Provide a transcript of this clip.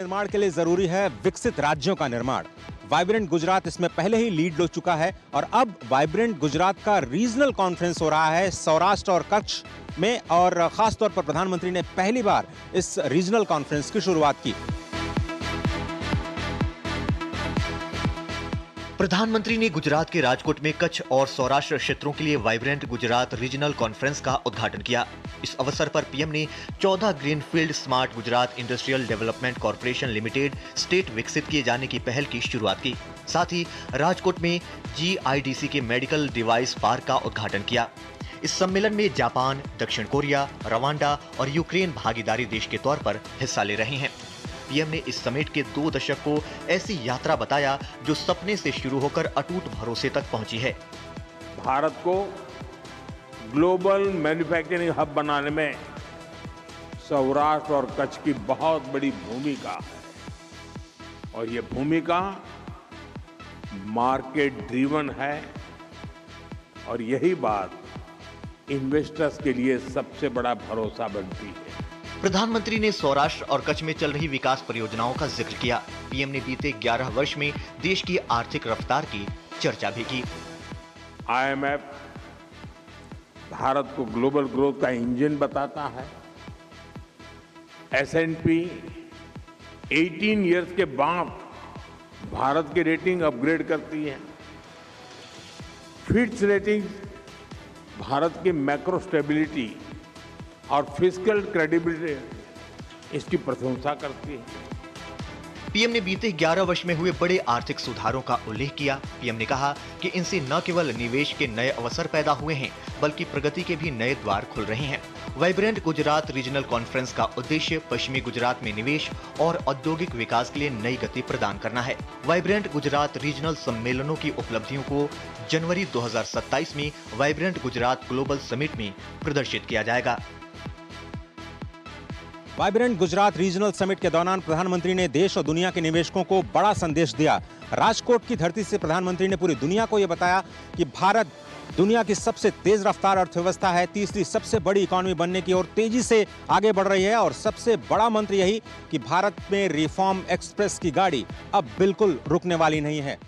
निर्माण के लिए जरूरी है विकसित राज्यों का निर्माण। वाइब्रेंट गुजरात इसमें पहले ही लीड ले चुका है और अब वाइब्रेंट गुजरात का रीजनल कॉन्फ्रेंस हो रहा है सौराष्ट्र और कच्छ में, और खासतौर पर प्रधानमंत्री ने पहली बार इस रीजनल कॉन्फ्रेंस की शुरुआत की। प्रधानमंत्री ने गुजरात के राजकोट में कच्छ और सौराष्ट्र क्षेत्रों के लिए वाइब्रेंट गुजरात रीजनल कॉन्फ्रेंस का उद्घाटन किया। इस अवसर पर पीएम ने 14 greenfield smart Gujarat industrial development corporation limited state विकसित किए जाने की पहल की शुरुआत की। साथ ही राजकोट में जीआईडीसी के मेडिकल डिवाइस पार्क का उद्घाटन किया। इस सम्मेलन में जापान, दक्षिण कोरिया, रवांडा और यूक्रेन भागीदारी देश के तौर पर हिस्सा ले रहे हैं। पीएम ने इस समिट के 2 दशक को ऐसी यात्रा बताया जो सपने से शुरू होकर अटूट भरोसे तक पहुंची है। भारत को ग्लोबल मैन्युफैक्चरिंग हब बनाने में सौराष्ट्र और कच्छ की बहुत बड़ी भूमिका है और ये भूमिका मार्केट ड्रिवन है और यही बात इन्वेस्टर्स के लिए सबसे बड़ा भरोसा बनती है। प्रधानमंत्री ने सौराष्ट्र और कच्छ में चल रही विकास परियोजनाओं का जिक्र किया। पीएम ने बीते 11 वर्ष में देश की आर्थिक रफ्तार की चर्चा भी की। आईएमएफ भारत को ग्लोबल ग्रोथ का इंजन बताता है। एसएनपी 18 इयर्स के बाद भारत की रेटिंग अपग्रेड करती है। फिच रेटिंग भारत की मैक्रो स्टेबिलिटी और फिस्कल क्रेडिबिलिटी इसकी प्रशंसा करती है। पीएम ने बीते 11 वर्ष में हुए बड़े आर्थिक सुधारों का उल्लेख किया। पीएम ने कहा कि इनसे न केवल निवेश के नए अवसर पैदा हुए हैं, बल्कि प्रगति के भी नए द्वार खुल रहे हैं। वाइब्रेंट गुजरात रीजनल कॉन्फ्रेंस का उद्देश्य पश्चिमी गुजरात में निवेश और औद्योगिक विकास के लिए नई गति प्रदान करना है। वाइब्रेंट गुजरात रीजनल सम्मेलनों की उपलब्धियों को जनवरी 2027 में वाइब्रेंट गुजरात ग्लोबल समिट में प्रदर्शित किया जाएगा। वाइब्रेंट गुजरात रीजनल समिट के दौरान प्रधानमंत्री ने देश और दुनिया के निवेशकों को बड़ा संदेश दिया। राजकोट की धरती से प्रधानमंत्री ने पूरी दुनिया को यह बताया कि भारत दुनिया की सबसे तेज रफ्तार अर्थव्यवस्था है, तीसरी सबसे बड़ी इकोनॉमी बनने की ओर तेजी से आगे बढ़ रही है और सबसे बड़ा मंत्र यही कि भारत में रिफॉर्म एक्सप्रेस की गाड़ी अब बिल्कुल रुकने वाली नहीं है।